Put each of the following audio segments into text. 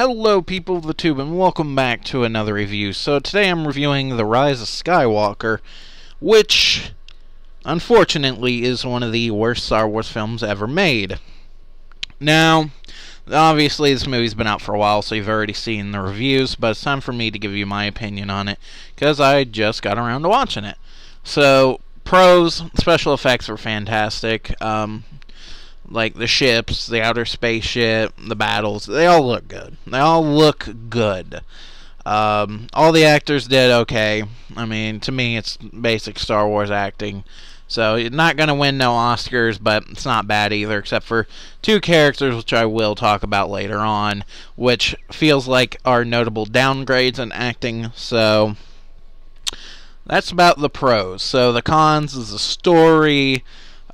Hello people of the tube and welcome back to another review. So today I'm reviewing The Rise of Skywalker, which unfortunately is one of the worst Star Wars films ever made. Now, obviously this movie's been out for a while, so you've already seen the reviews, but it's time for me to give you my opinion on it, because I just got around to watching it. So, pros, special effects were fantastic. Like the ships, the outer spaceship, the battles, they all look good. They all look good. All the actors did okay. I mean, to me, it's basic Star Wars acting. So, you're not going to win no Oscars, but it's not bad either, except for two characters, which I will talk about later on, which feels like are notable downgrades in acting. So, that's about the pros. So, the cons is the story.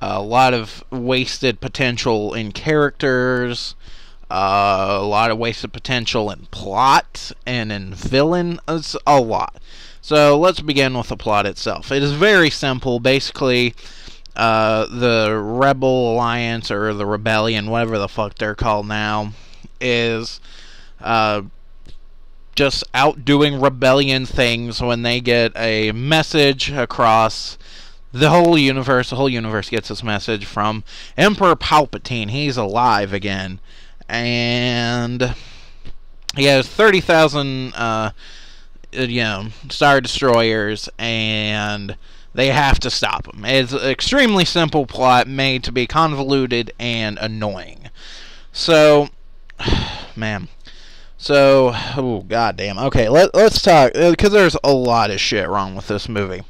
A lot of wasted potential in characters, a lot of wasted potential in plot and in villain. It's a lot. So let's begin with the plot itself. It is very simple. Basically, the Rebel Alliance or the Rebellion, whatever the fuck they're called now, is just out doing rebellion things when they get a message across the whole universe. The whole universe gets this message from Emperor Palpatine. He's alive again, and he has 30,000 Star Destroyers, and they have to stop him. It's an extremely simple plot made to be convoluted and annoying. So, man. So, oh goddamn. Okay, let's talk, because there's a lot of shit wrong with this movie.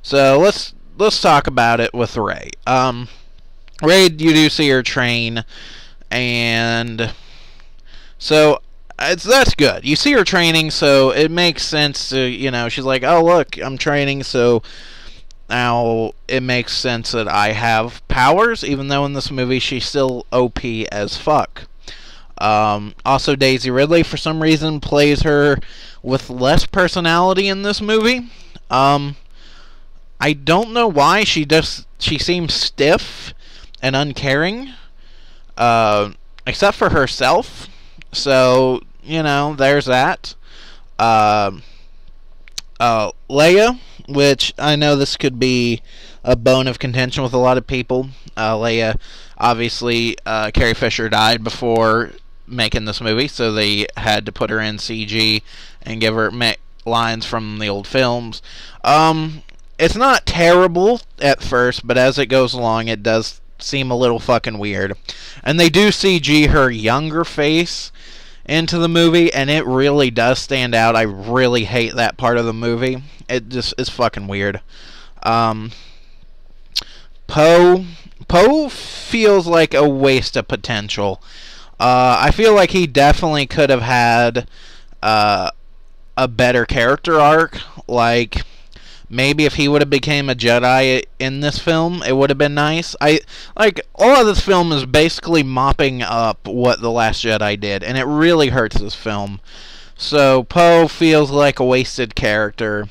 So let's talk about it with Rey. Rey, you do see her train, and so that's good. You see her training, so it makes sense to, she's like, oh look, I'm training, so now it makes sense that I have powers, even though in this movie she's still OP as fuck. Also, Daisy Ridley, for some reason, plays her with less personality in this movie. I don't know why. She seems stiff and uncaring, except for herself. So, there's that. Leia, which I know this could be a bone of contention with a lot of people. Leia, obviously, Carrie Fisher died before making this movie, so they had to put her in CG and give her lines from the old films. It's not terrible at first, but as it goes along, it does seem a little fucking weird. And they do CG her younger face into the movie, and it really does stand out. I really hate that part of the movie. It just is fucking weird. Poe feels like a waste of potential. I feel like he definitely could have had a better character arc. Like, maybe if he would have became a Jedi in this film, it would have been nice. All of this film is basically mopping up what The Last Jedi did, and it really hurts this film. So, Poe feels like a wasted character.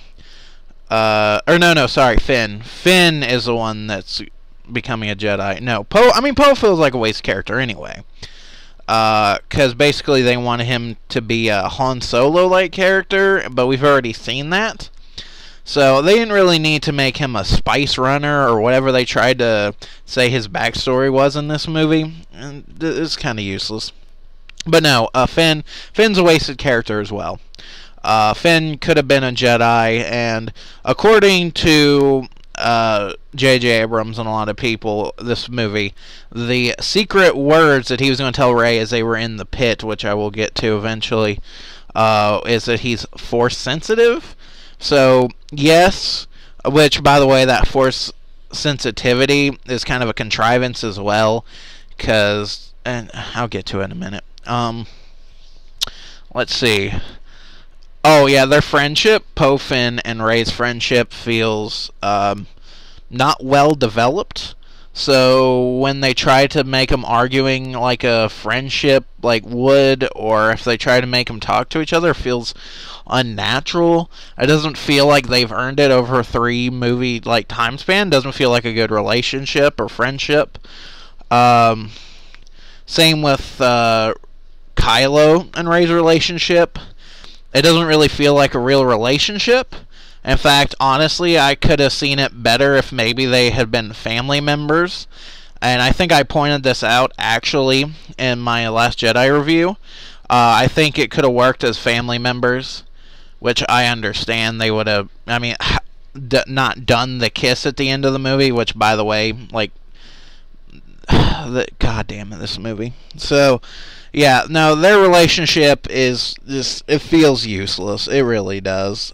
Sorry, Finn. Finn is the one that's becoming a Jedi. No, Poe feels like a wasted character anyway. Because basically they wanted him to be a Han Solo-like character, but we've already seen that. So they didn't really need to make him a spice runner or whatever they tried to say his backstory was in this movie. It's kind of useless. But no, Finn's a wasted character as well. Finn could have been a Jedi, and according to J.J. Abrams and a lot of people, this movie, the secret words that he was going to tell Rey as they were in the pit, which I will get to eventually, is that he's force sensitive. So, yes, which, by the way, that force sensitivity is kind of a contrivance as well, and I'll get to it in a minute. Let's see. Oh, yeah, their friendship, Poe, Finn, and Rey's friendship feels not well developed. So when they try to make them arguing like a friendship like would, or if they try to make them talk to each other, it feels unnatural. It doesn't feel like they've earned it over a 3-movie time span. It doesn't feel like a good relationship or friendship. Same with Kylo Kylo and Rey's relationship, it doesn't really feel like a real relationship. In fact, honestly, I could have seen it better if maybe they had been family members. And I think I pointed this out, actually, in my Last Jedi review. I think it could have worked as family members, which I understand they would have, I mean, not done the kiss at the end of the movie, which, by the way, like, God damn it, this movie. So, yeah, no, their relationship is just, it feels useless. It really does.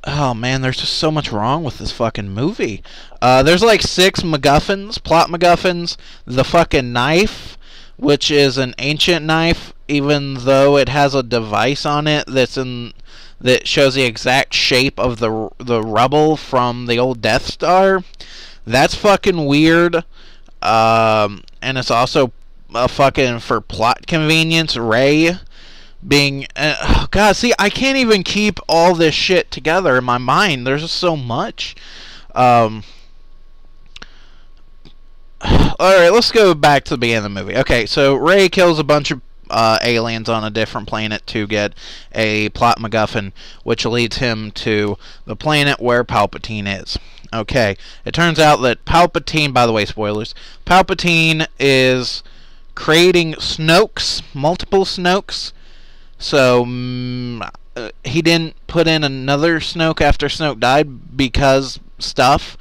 Oh man, there's just so much wrong with this fucking movie. There's like 6 MacGuffins, plot MacGuffins. The fucking knife, which is an ancient knife, even though it has a device on it that shows the exact shape of the rubble from the old Death Star. That's fucking weird. And it's also fucking for plot convenience. Rey being God, see, I can't even keep all this shit together in my mind. There's just so much. Alright, let's go back to the beginning of the movie. Okay, so Rey kills a bunch of aliens on a different planet to get a plot MacGuffin, which leads him to the planet where Palpatine is. Okay, it turns out that Palpatine, by the way, spoilers, Palpatine is creating Snokes, multiple Snokes. So, he didn't put in another Snoke after Snoke died because stuff,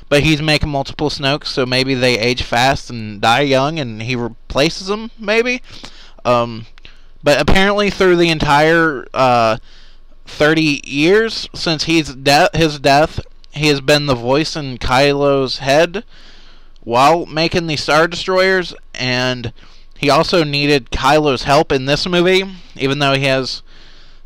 but he's making multiple Snokes, so maybe they age fast and die young, and he replaces them, maybe? But apparently through the entire 30 years since his death, he has been the voice in Kylo's head while making the Star Destroyers, and he also needed Kylo's help in this movie, even though he has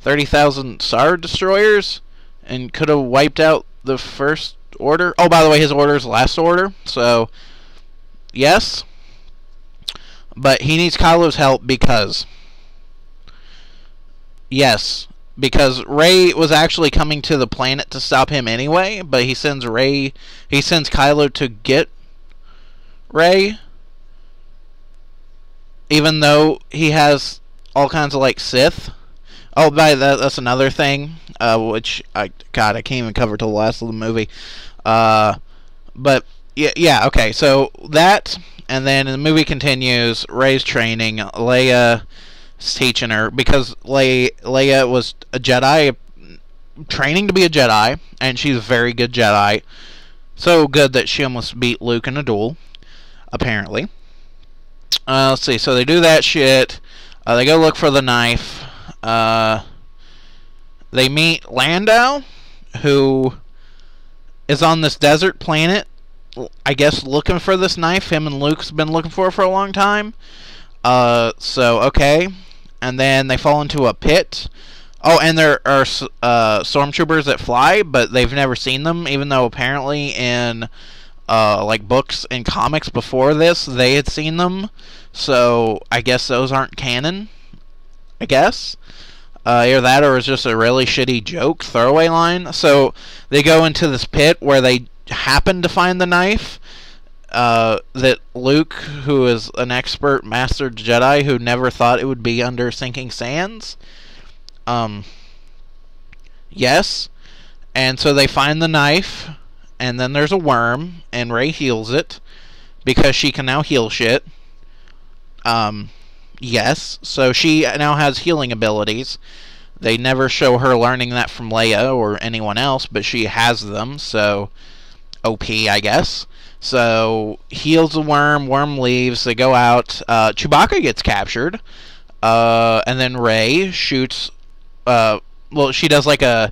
30,000 Star Destroyers and could have wiped out the First Order. Oh, by the way, his order is Last Order, so yes. But he needs Kylo's help because, yes, because Rey was actually coming to the planet to stop him anyway, but he sends Kylo to get Rey, even though he has all kinds of, like, Sith. Oh, that's another thing, which, God, I can't even cover till the last of the movie. But, yeah, okay, so that, and then the movie continues, Rey's training, Leia is teaching her, because Leia was a Jedi, training to be a Jedi, and she's a very good Jedi. So good that she almost beat Luke in a duel, apparently. Let's see, so they do that shit. They go look for the knife. They meet Landau, who is on this desert planet, I guess looking for this knife. Him and Luke's been looking for it for a long time. So, okay. And then they fall into a pit. Oh, and there are stormtroopers that fly, but they've never seen them, even though apparently in like books and comics before this, they had seen them. So I guess those aren't canon, I guess. Either that or it's just a really shitty joke, throwaway line. So they go into this pit where they happen to find the knife that Luke, who is an expert master Jedi who never thought it would be under sinking sands. Yes. And so they find the knife, and then there's a worm, and Rey heals it because she can now heal shit. Yes, so she now has healing abilities. They never show her learning that from Leia or anyone else, but she has them, so OP, I guess. So, heals the worm, worm leaves, they go out, Chewbacca gets captured, and then Rey shoots, well, she does like a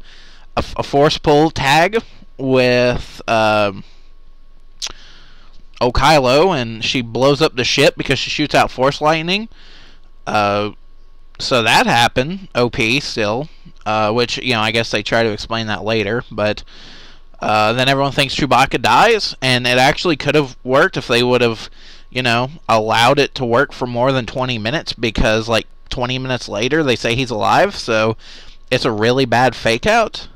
force pull tag with, Kylo, and she blows up the ship because she shoots out force lightning. So that happened. OP still. Which, you know, I guess they try to explain that later. But then everyone thinks Chewbacca dies. And it actually could have worked if they would have, you know, allowed it to work for more than 20 minutes. Because, like, 20 minutes later, they say he's alive. So it's a really bad fake out.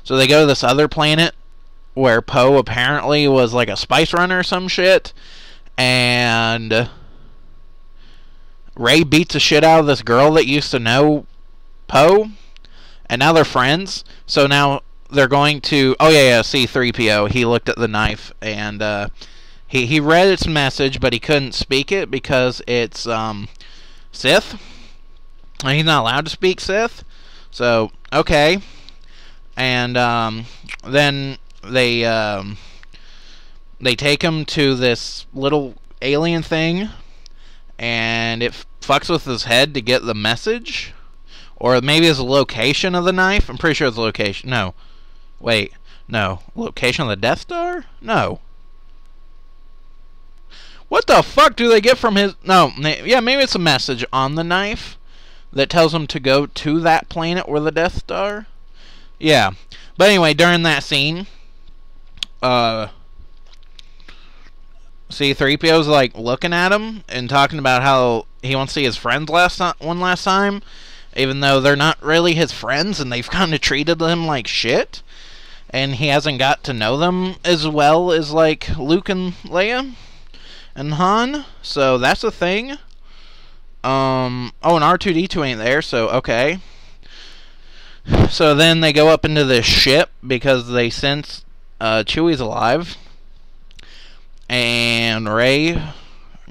So they go to this other planet where Poe apparently was like a spice runner or some shit. And Rey beats the shit out of this girl that used to know Poe, and now they're friends. So now they're going to... Oh, yeah, C-3PO. He looked at the knife, and he read its message, but he couldn't speak it because it's Sith. And he's not allowed to speak Sith. So, okay. And then they take him to this little alien thing, and it fucks with his head to get the message. Or maybe it's the location of the knife. I'm pretty sure it's the location. No. Wait. No. Location of the Death Star? No. What the fuck do they get from his... No. Yeah, maybe it's a message on the knife that tells him to go to that planet or the Death Star. Yeah. But anyway, during that scene, C-3PO's like looking at him and talking about how he wants to see his friends one last time, even though they're not really his friends and they've kind of treated him like shit, and he hasn't got to know them as well as like Luke and Leia and Han. So that's a thing. Oh, and R2-D2 ain't there, so okay. So then they go up into this ship because they sense Chewie's alive. And Rey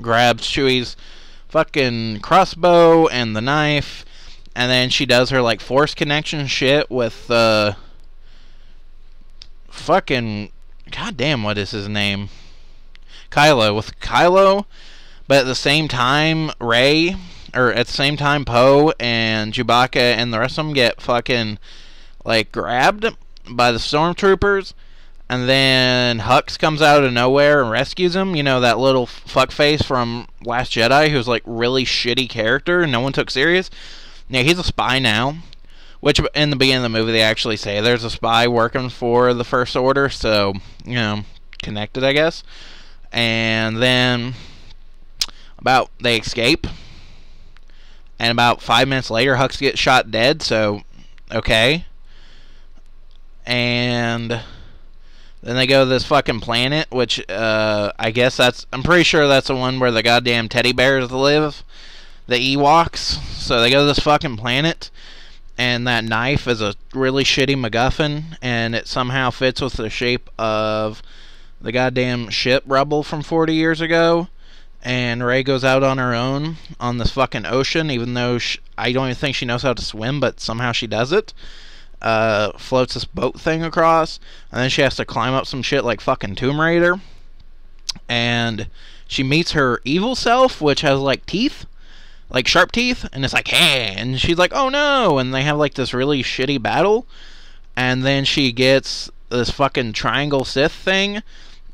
grabs Chewie's fucking crossbow and the knife, and then she does her like force connection shit with fucking goddamn, what is his name? Kylo, with Kylo. But at the same time, Rey, or at the same time, Poe and Chewbacca and the rest of them get fucking like grabbed by the stormtroopers. And then Hux comes out of nowhere and rescues him. You know, that little fuckface from Last Jedi who's like really shitty character and no one took serious. Yeah, he's a spy now. Which in the beginning of the movie they actually say there's a spy working for the First Order. So, you know, connected, I guess. And then they escape. And about 5 minutes later, Hux gets shot dead. So, okay. And then they go to this fucking planet, which, I guess I'm pretty sure that's the one where the goddamn teddy bears live. The Ewoks. So they go to this fucking planet, and that knife is a really shitty MacGuffin, and it somehow fits with the shape of the goddamn ship rubble from 40 years ago. And Rey goes out on her own on this fucking ocean, even though I don't even think she knows how to swim, but somehow she does it. Floats this boat thing across, and then she has to climb up some shit like fucking Tomb Raider, and she meets her evil self, which has like teeth, like sharp teeth, and it's like, hey, and she's like, oh no, and they have like this really shitty battle, and then she gets this fucking triangle Sith thing,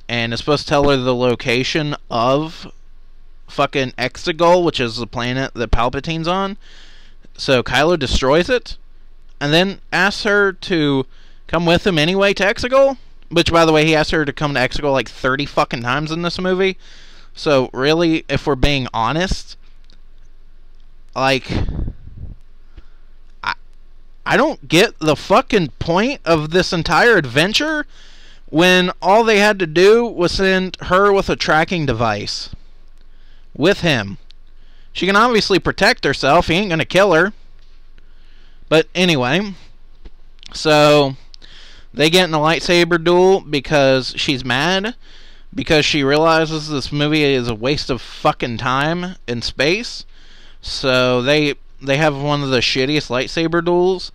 and it's supposed to tell her the location of fucking Exegol, which is the planet that Palpatine's on. So Kylo destroys it, and then asks her to come with him anyway to Exegol. Which, by the way, he asked her to come to Exegol like 30 fucking times in this movie. So, really, if we're being honest, like, I don't get the fucking point of this entire adventure when all they had to do was send her with a tracking device. With him. She can obviously protect herself. He ain't gonna kill her. But anyway, so they get in a lightsaber duel because she's mad, because she realizes this movie is a waste of fucking time in space. So they have one of the shittiest lightsaber duels,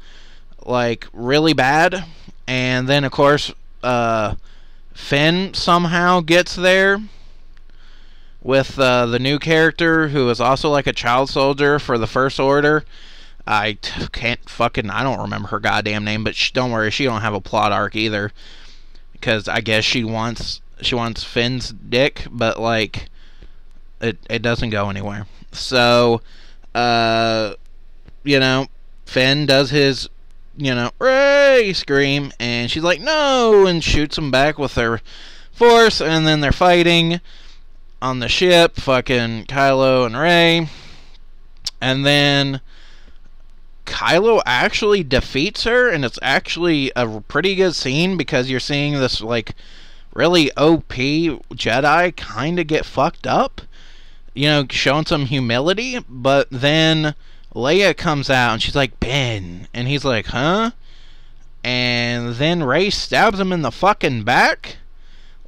like really bad. And then of course Finn somehow gets there with the new character who is also like a child soldier for the First Order. I don't remember her goddamn name, but don't worry, she don't have a plot arc either, because I guess she wants Finn's dick, but like it doesn't go anywhere. So you know, Finn does his, you know, Rey scream, and she's like no, and shoots him back with her force, and then they're fighting on the ship, fucking Kylo and Rey, and then Kylo actually defeats her, and it's actually a pretty good scene because you're seeing this like really OP Jedi kind of get fucked up. you know, showing some humility. But then Leia comes out and she's like, Ben. And he's like, huh? And then Rey stabs him in the fucking back.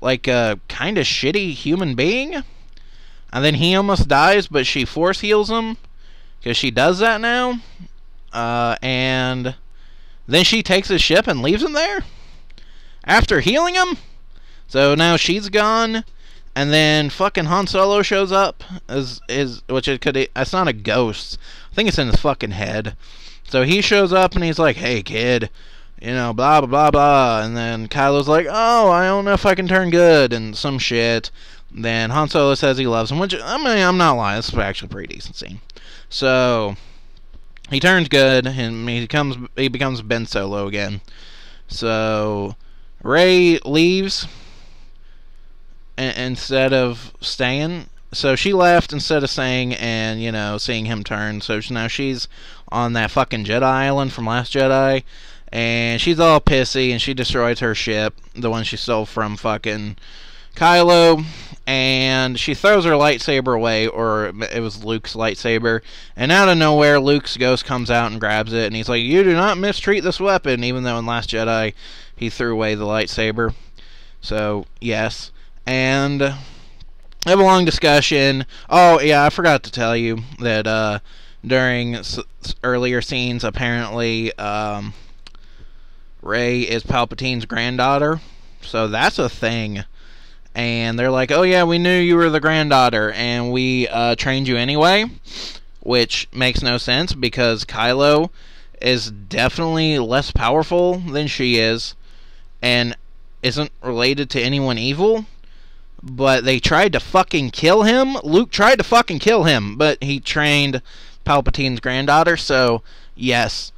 Like a kind of shitty human being. And then he almost dies, but she force heals him. Because she does that now. And then she takes his ship and leaves him there. After healing him. So now she's gone. And then fucking Han Solo shows up. It's not a ghost. I think it's in his fucking head. So he shows up and he's like, hey kid. You know, blah, blah, blah, blah. And then Kylo's like, oh, I don't know if I can turn good. And some shit. Then Han Solo says he loves him. Which, I mean, I'm not lying. This is actually a pretty decent scene. So he turns good. And he becomes Ben Solo again. So Rey leaves instead of staying. So she left instead of staying and, you know, seeing him turn. So now she's on that fucking Jedi island from Last Jedi. And she's all pissy, and she destroys her ship, the one she stole from fucking Kylo, and she throws her lightsaber away, or it was Luke's lightsaber, and out of nowhere, Luke's ghost comes out and grabs it, and he's like, you do not mistreat this weapon, even though in Last Jedi, he threw away the lightsaber. So, yes. And I have a long discussion. Oh, yeah, I forgot to tell you that during earlier scenes, apparently, Rey is Palpatine's granddaughter, so that's a thing. And they're like, oh yeah, we knew you were the granddaughter, and we trained you anyway, which makes no sense, because Kylo is definitely less powerful than she is, and isn't related to anyone evil, but they tried to fucking kill him. Luke tried to fucking kill him, but he trained Palpatine's granddaughter, so yes.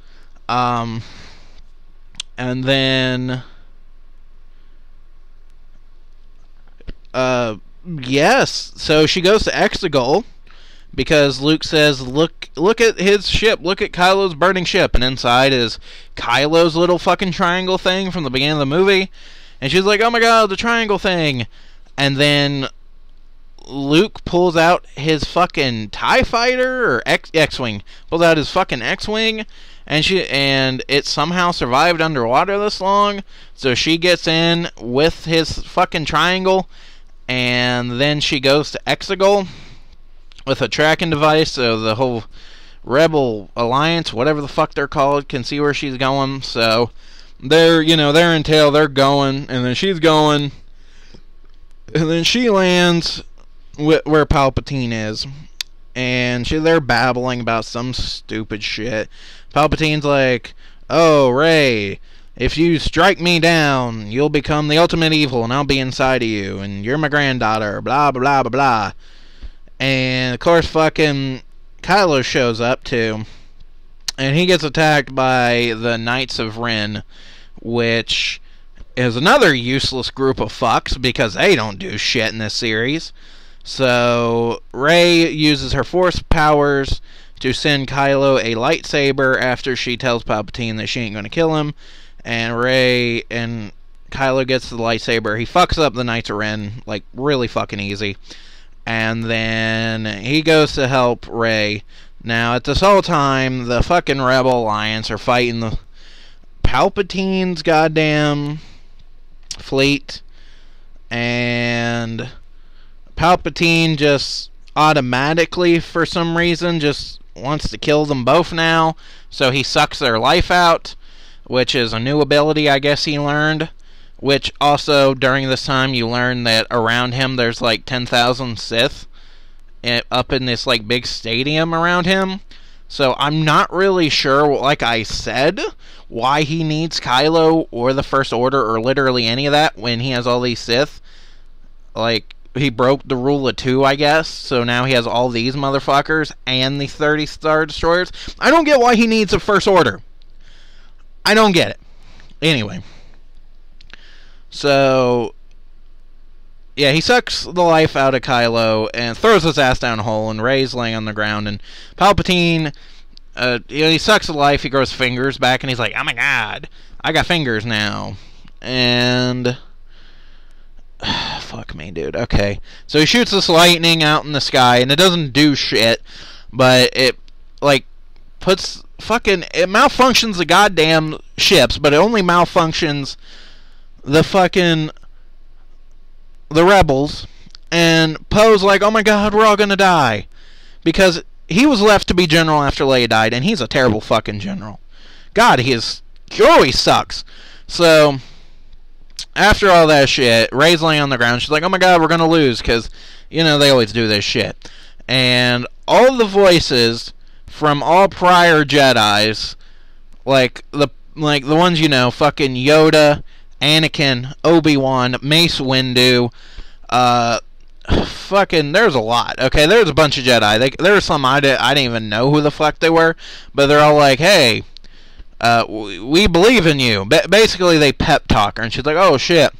And then, yes. So she goes to Exegol because Luke says, look at his ship. Look at Kylo's burning ship. And inside is Kylo's little fucking triangle thing from the beginning of the movie. And she's like, oh my god, the triangle thing. And then Luke pulls out his fucking TIE fighter or X-Wing. Pulls out his fucking X-Wing. And it somehow survived underwater this long, so she gets in with his fucking triangle, and then she goes to Exegol with a tracking device, so the whole Rebel Alliance, whatever the fuck they're called, can see where she's going. So they're in tail, they're going, and then she's going, and then she lands where Palpatine is. And they're babbling about some stupid shit. Palpatine's like, oh, Rey, if you strike me down, you'll become the ultimate evil, and I'll be inside of you, and you're my granddaughter, blah, blah, blah, blah, blah. And, of course, fucking Kylo shows up, too. And he gets attacked by the Knights of Ren, which is another useless group of fucks, because they don't do shit in this series. So, Rey uses her force powers to send Kylo a lightsaber after she tells Palpatine that she ain't gonna kill him. And Kylo gets the lightsaber. He fucks up the Knights of Ren, like, really fucking easy. And then he goes to help Rey. Now, at this whole time, the fucking Rebel Alliance are fighting the Palpatine's goddamn fleet. And Palpatine just automatically, for some reason, just wants to kill them both now. So he sucks their life out, which is a new ability I guess he learned. Which also, during this time, you learn that around him there's like 10,000 Sith up in this like big stadium around him. So I'm not really sure, like I said, why he needs Kylo or the First Order or literally any of that when he has all these Sith. Like, he broke the rule of 2, I guess, so now he has all these motherfuckers and the 30 Star Destroyers. I don't get why he needs a First Order. I don't get it. Anyway. So, yeah, he sucks the life out of Kylo and throws his ass down a hole, and Rey's laying on the ground, and Palpatine, he sucks the life, he grows fingers back, and he's like, oh my god, I got fingers now. And fuck me, dude. Okay. So he shoots this lightning out in the sky, and it doesn't do shit, but it, like, puts fucking... It malfunctions the goddamn ships, but it only malfunctions the fucking... the rebels, and Poe's like, oh my god, we're all gonna die. Because he was left to be general after Leia died, and he's a terrible fucking general. God, he sucks. So... after all that shit, Rey's laying on the ground. She's like, oh my god, we're gonna lose, because, you know, they always do this shit. And all the voices from all prior Jedis, like the ones you know, fucking Yoda, Anakin, Obi-Wan, Mace Windu, fucking, there's a lot, okay? There's a bunch of Jedi. There's some I didn't even know who the fuck they were, but they're all like, hey... we believe in you. Basically, they pep talk her, and she's like, oh, shit.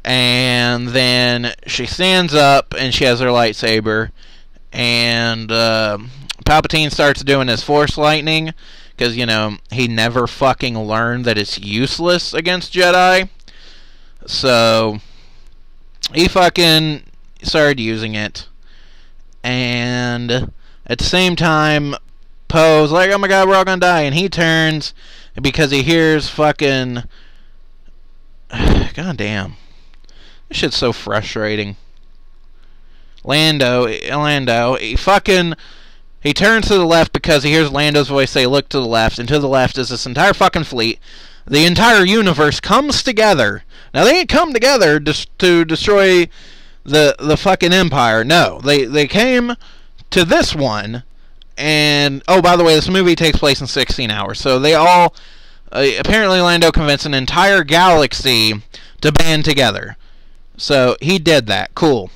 And then she stands up, and she has her lightsaber, and Palpatine starts doing his Force lightning, because, you know, he never fucking learned that it's useless against Jedi. So, he fucking started using it, and at the same time... Poe's like, oh my god, we're all gonna die, and he turns because he hears fucking... God damn. This shit's so frustrating. Lando, he turns to the left because he hears Lando's voice say, look to the left, and to the left is this entire fucking fleet. The entire universe comes together. Now, they ain't come together to destroy the fucking Empire. No, they came to this one. And, oh, by the way, this movie takes place in 16 hours. So they all, apparently Lando convinced an entire galaxy to band together. So he did that. Cool.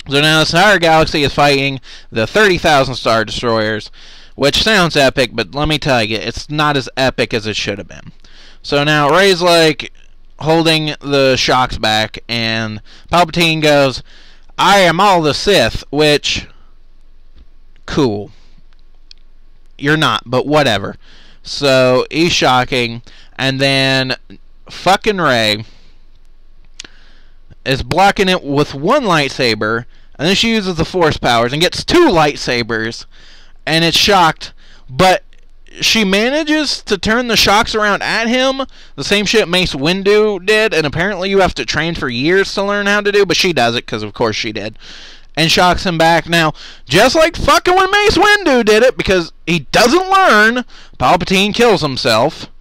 So now this entire galaxy is fighting the 30,000 Star Destroyers, which sounds epic, but let me tell you, it's not as epic as it should have been. So now Rey's like holding the shocks back, and Palpatine goes, I am all the Sith, which... cool. You're not, but whatever. So, he's shocking, and then fucking Rey is blocking it with one lightsaber, and then she uses the Force powers and gets two lightsabers, and it's shocked, but she manages to turn the shocks around at him, the same shit Mace Windu did, and apparently you have to train for years to learn how to do, but she does it, because of course she did. And shocks him back. Now, just like fucking when Mace Windu did it, because he doesn't learn, Palpatine kills himself.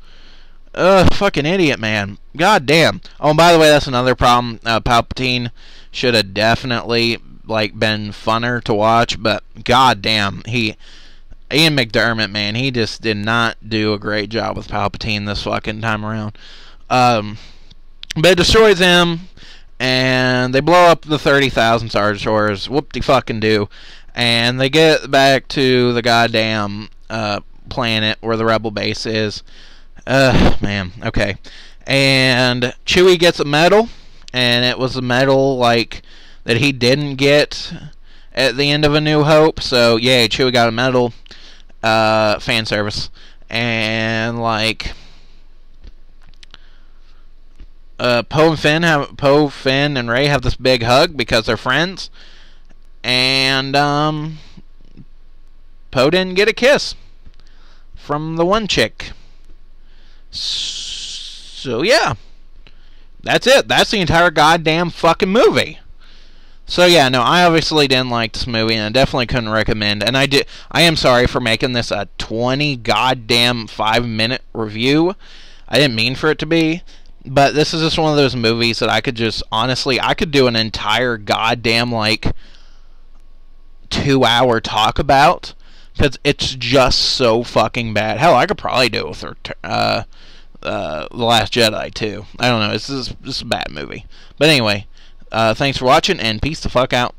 Fucking idiot, man. God damn. Oh, and by the way, that's another problem. Palpatine should have definitely, like, been funner to watch, but god damn, Ian McDermott, man, he just did not do a great job with Palpatine this fucking time around. But it destroys him. And they blow up the 30,000 Star Destroyers. Whoop-de-fucking-do. And they get back to the goddamn planet where the Rebel base is. Man, okay. And Chewie gets a medal. And it was a medal, like, that he didn't get at the end of A New Hope. So, yay, Chewie got a medal. Fan service. And, like... Poe Finn and Rey have this big hug because they're friends, and Poe didn't get a kiss from the one chick. So yeah, that's it. That's the entire goddamn fucking movie. So yeah, no, I obviously didn't like this movie, and I definitely couldn't recommend. And I am sorry for making this a 20 goddamn 5-minute review. I didn't mean for it to be. But this is just one of those movies that I could just, honestly, I could do an entire goddamn, like, 2-hour talk about. Because it's just so fucking bad. Hell, I could probably do it with The Last Jedi, too. I don't know, this is a bad movie. But anyway, thanks for watching, and peace the fuck out.